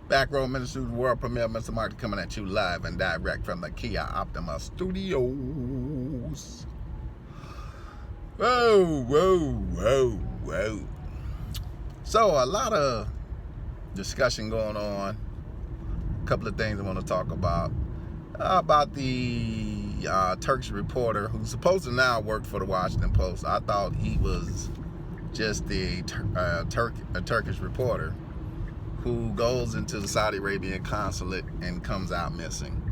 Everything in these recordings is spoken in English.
Back Row Ministries, world premiere, Mr. Mark coming at you live and direct from the Kia Optima Studios. Whoa, whoa, whoa, whoa. So, a lot of discussion going on. A couple of things I want to talk about. About the Turkish reporter who's supposed to now work for the Washington Post. I thought he was just a Turkish reporter who goes into the Saudi Arabian consulate and comes out missing.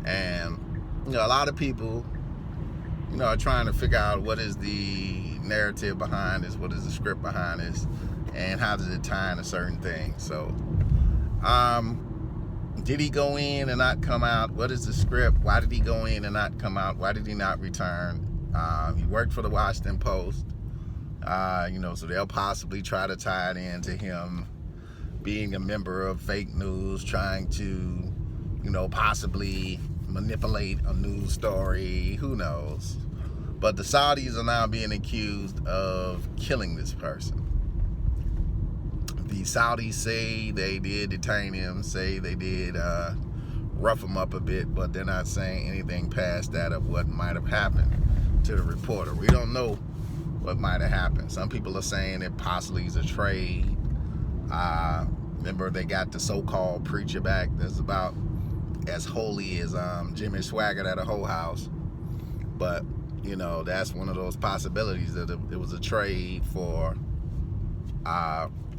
And, a lot of people, are trying to figure out what is the narrative behind this, what is the script behind this, and how does it tie into certain things. So, did he go in and not come out? What is the script? Why did he go in and not come out? Why did he not return? He worked for the Washington Post, so they'll possibly try to tie it into him being a member of fake news, trying to, possibly manipulate a news story. Who knows? But the Saudis are now being accused of killing this person. The Saudis say they did detain him, say they did rough him up a bit, but they're not saying anything past that of what might have happened to the reporter. We don't know what might have happened. Some people are saying it possibly is a trade. Remember, they got the so-called preacher back that's about as holy as Jimmy Swaggart at a whole house. But, that's one of those possibilities that it was a trade for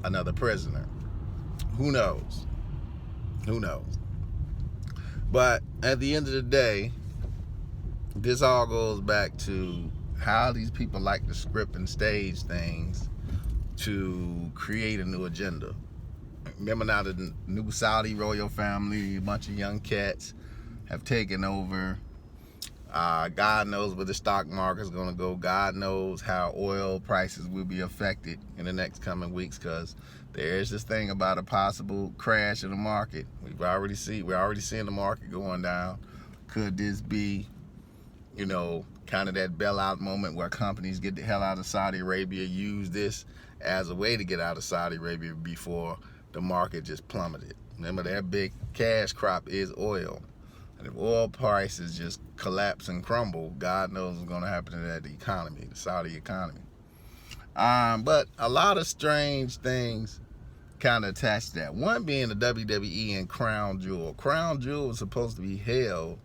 another prisoner. Who knows? Who knows? But at the end of the day, this all goes back to how these people like to script and stage things to create a new agenda. Remember now the new Saudi royal family, a bunch of young cats have taken over. God knows where the stock market is going to go. God knows how oil prices will be affected in the next coming weeks, because there is this thing about a possible crash in the market. We're already seeing the market going down. Could this be, kind of that bailout moment where companies get the hell out of Saudi Arabia, use this as a way to get out of Saudi Arabia before the market just plummeted? Remember, their big cash crop is oil. And if oil prices just collapse and crumble, God knows what's going to happen to that economy, the Saudi economy. But a lot of strange things kind of attached to that. One being the WWE and Crown Jewel. Crown Jewel was supposed to be held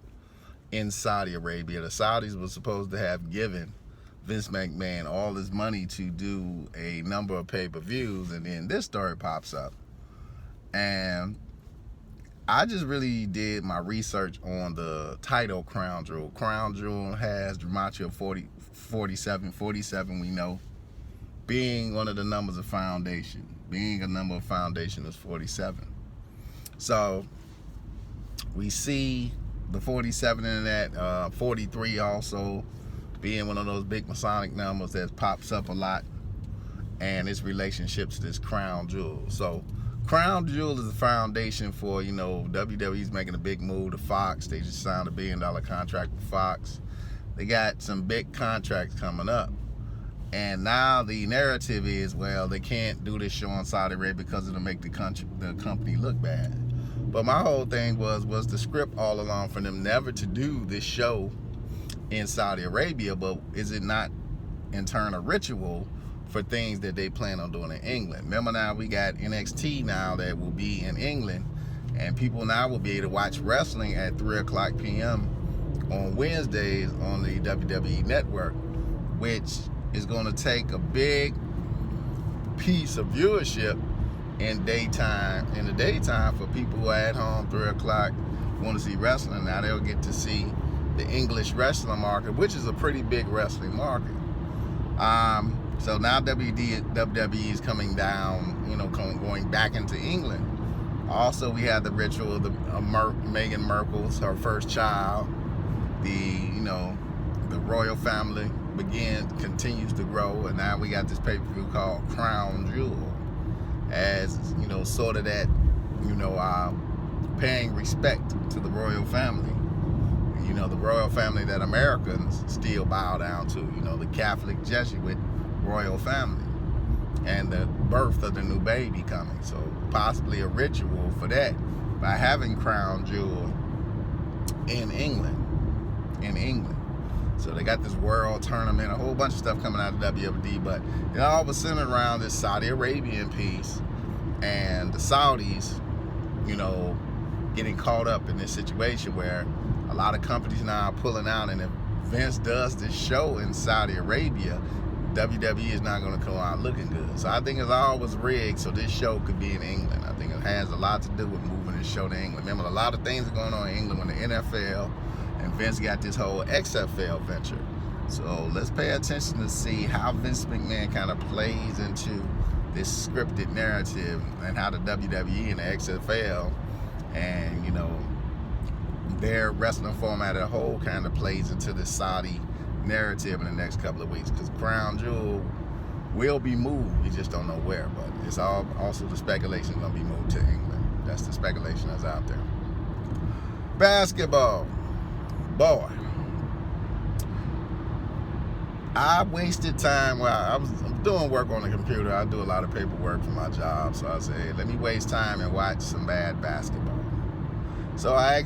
in Saudi Arabia. The Saudis were supposed to have given Vince McMahon all his money to do a number of pay-per-views, and then this story pops up. And I just really did my research on the title Crown Jewel. Crown Jewel has Gematria 47. 47 we know being one of the numbers of foundation. Being a number of foundation is 47. So we see the 47 in that, 43 also being one of those big Masonic numbers that pops up a lot, and its relationship to this Crown Jewel. So Crown Jewel is the foundation for, WWE's making a big move to Fox. They just signed $1 billion contract with Fox. They got some big contracts coming up. And now the narrative is, well, they can't do this show in Saudi Arabia because it'll make the company look bad. But my whole thing was the script all along for them never to do this show in Saudi Arabia, but is it not in turn a ritual for things that they plan on doing in England? Remember, now we got NXT now that will be in England, and people now will be able to watch wrestling at 3:00 p.m. on Wednesdays on the WWE Network, which is going to take a big piece of viewership in the daytime for people who are at home 3:00 want to see wrestling. Now they'll get to see the English wrestling market, which is a pretty big wrestling market. So now WWE is coming down, going back into England. Also, we had the ritual of Meghan Markle's, her first child. The royal family continues to grow, and now we got this pay-per-view called Crown Jewel, as sort of that, paying respect to the royal family. The royal family that Americans still bow down to. The Catholic Jesuit royal family. And the birth of the new baby coming. So possibly a ritual for that by having Crown Jewel in England. So they got this world tournament, a whole bunch of stuff coming out of WWE, but it all was centered around this Saudi Arabian piece and the Saudis, getting caught up in this situation where a lot of companies now are pulling out, and if Vince does this show in Saudi Arabia, WWE is not going to come out looking good. So I think it's always rigged so this show could be in England. I think it has a lot to do with moving this show to England. Remember, a lot of things are going on in England when the NFL and Vince got this whole XFL venture. So let's pay attention to see how Vince McMahon kind of plays into this scripted narrative and how the WWE and the XFL and, their wrestling format as a whole kind of plays into the Saudi narrative in the next couple of weeks, because Crown Jewel will be moved. We just don't know where, but it's also the speculation going to be moved to England. That's the speculation that's out there. Basketball. Boy, I wasted time while I'm doing work on the computer. I do a lot of paperwork for my job, so I said, let me waste time and watch some bad basketball. So I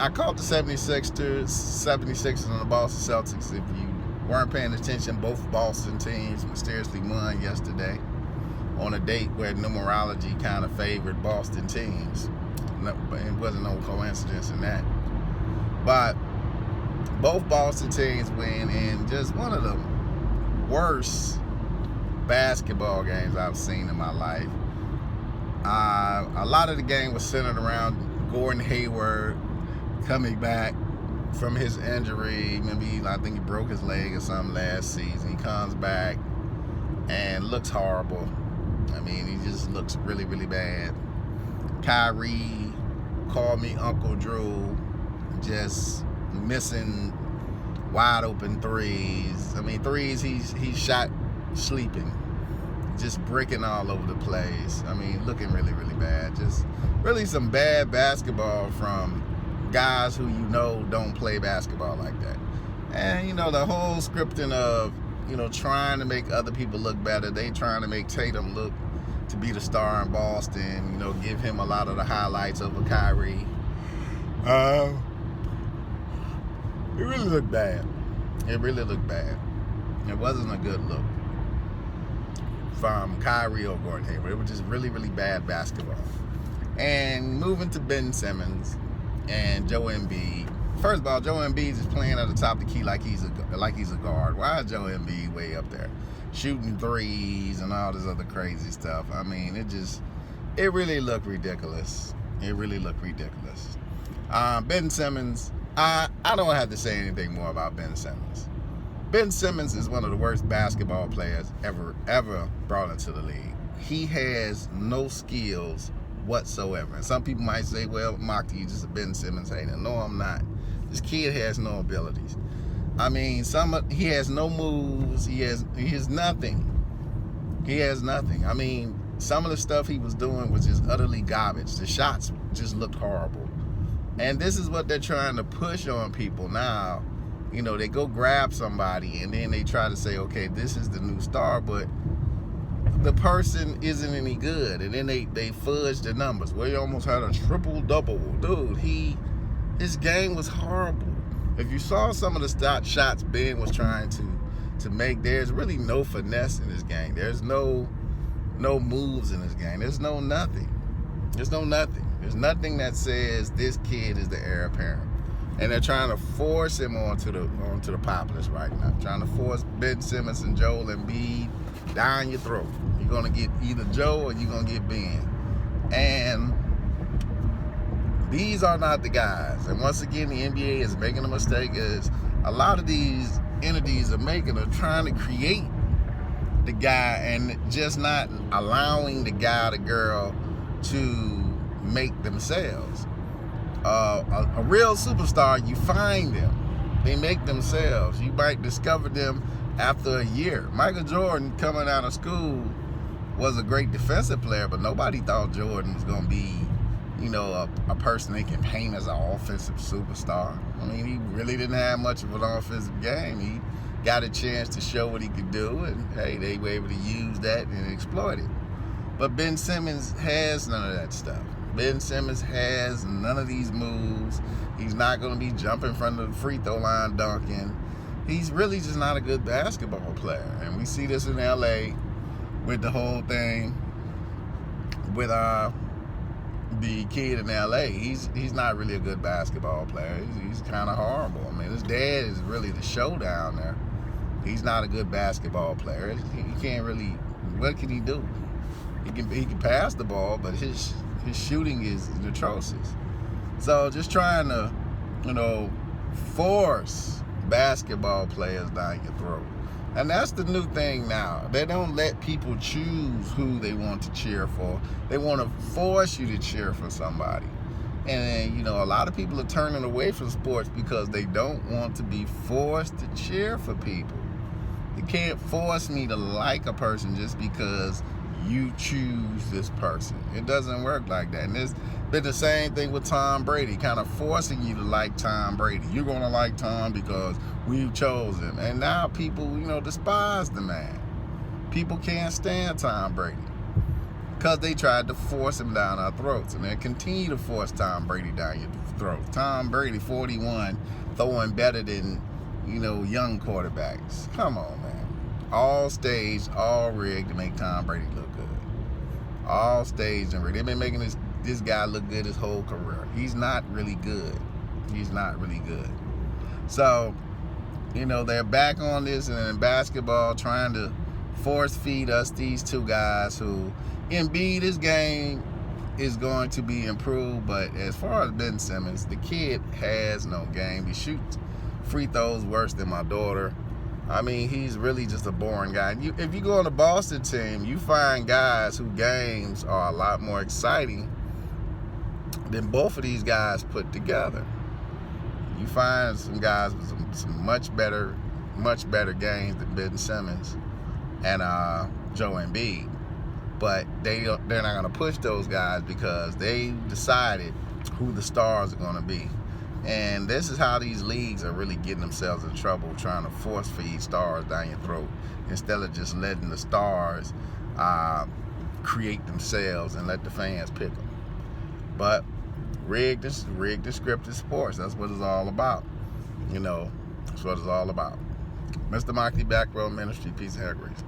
caught the 76ers and the Boston Celtics. If you weren't paying attention, both Boston teams mysteriously won yesterday on a date where numerology kind of favored Boston teams. It wasn't no coincidence in that. But both Boston teams win in just one of the worst basketball games I've seen in my life. A lot of the game was centered around Gordon Hayward coming back from his injury. Maybe I think he broke his leg or something last season. He comes back and looks horrible. I mean, he just looks really, really bad. Kyrie called me Uncle Drew, just missing wide open threes. I mean, threes he shot sleeping, just bricking all over the place. I mean, looking really, really bad. Just really some bad basketball from guys who don't play basketball like that. And the whole scripting of trying to make other people look better. They trying to make Tatum look to be the star in Boston. Give him a lot of the highlights over Kyrie. It really looked bad. It really looked bad. It wasn't a good look from Kyrie or Gordon Hayward. It was just really, really bad basketball. And moving to Ben Simmons and Joe Embiid. First of all, Joe Embiid is playing at the top of the key like he's a guard. Why is Joe Embiid way up there shooting threes and all this other crazy stuff? I mean, it really looked ridiculous. It really looked ridiculous. Ben Simmons, I don't have to say anything more about Ben Simmons. Ben Simmons is one of the worst basketball players ever brought into the league. He has no skills whatsoever. And some people might say, well, Mock, you just a Ben Simmons hater. No, I'm not. This kid has no abilities. I mean, he has no moves. He has nothing. He has nothing. I mean, some of the stuff he was doing was just utterly garbage. The shots just looked horrible. And this is what they're trying to push on people now. They go grab somebody and then they try to say, okay, this is the new star, but the person isn't any good. And then they fudge the numbers. Well, he almost had a triple-double. Dude, his game was horrible. If you saw some of the shots Ben was trying to make, there's really no finesse in his game. There's no moves in his game. There's no nothing. There's no nothing. There's nothing that says this kid is the heir apparent. And they're trying to force him onto the populace right now. Trying to force Ben Simmons and Joel Embiid down your throat. You're going to get either Joe or you're going to get Ben. And these are not the guys. And once again, the NBA is making a mistake, is a lot of these entities are trying to create the guy and just not allowing the guy, the girl, to make themselves. A real superstar, you find them. They make themselves. You might discover them after a year. Michael Jordan, coming out of school, was a great defensive player, but nobody thought Jordan was going to be, a person they can paint as an offensive superstar. I mean, he really didn't have much of an offensive game. He got a chance to show what he could do, and hey, they were able to use that and exploit it. But Ben Simmons has none of that stuff. Ben Simmons has none of these moves. He's not going to be jumping from the free throw line dunking. He's really just not a good basketball player. And we see this in LA with the whole thing with the kid in LA. He's not really a good basketball player. He's kind of horrible. I mean, his dad is really the show down there. He's not a good basketball player. He can't really. What can he do? He can pass the ball, but his shooting is atrocious. So just trying to, force basketball players down your throat. And that's the new thing now. They don't let people choose who they want to cheer for. They want to force you to cheer for somebody. And, a lot of people are turning away from sports because they don't want to be forced to cheer for people. You can't force me to like a person just because you choose this person. It doesn't work like that. And it's been the same thing with Tom Brady, kind of forcing you to like Tom Brady. You're going to like Tom because we chose him. And now people, despise the man. People can't stand Tom Brady because they tried to force him down our throats. And they continue to force Tom Brady down your throat. Tom Brady, 41, throwing better than, young quarterbacks. Come on, man. All staged, all rigged to make Tom Brady look good. All staged and rigged. They've been making this guy look good his whole career. He's not really good. He's not really good. So, they're back on this and in basketball trying to force feed us these two guys who, Embiid, this game is going to be improved, but as far as Ben Simmons, the kid has no game. He shoots free throws worse than my daughter. I mean, he's really just a boring guy. If you go on the Boston team, you find guys whose games are a lot more exciting than both of these guys put together. You find some guys with some much better games than Ben Simmons and Joe Embiid. But they're not going to push those guys because they decided who the stars are going to be. And this is how these leagues are really getting themselves in trouble, trying to force feed stars down your throat instead of just letting the stars create themselves and let the fans pick them. But rigged and scripted sports, that's what it's all about. That's what it's all about. Mr. Moxley, Back Row Ministry, peace and hair grease.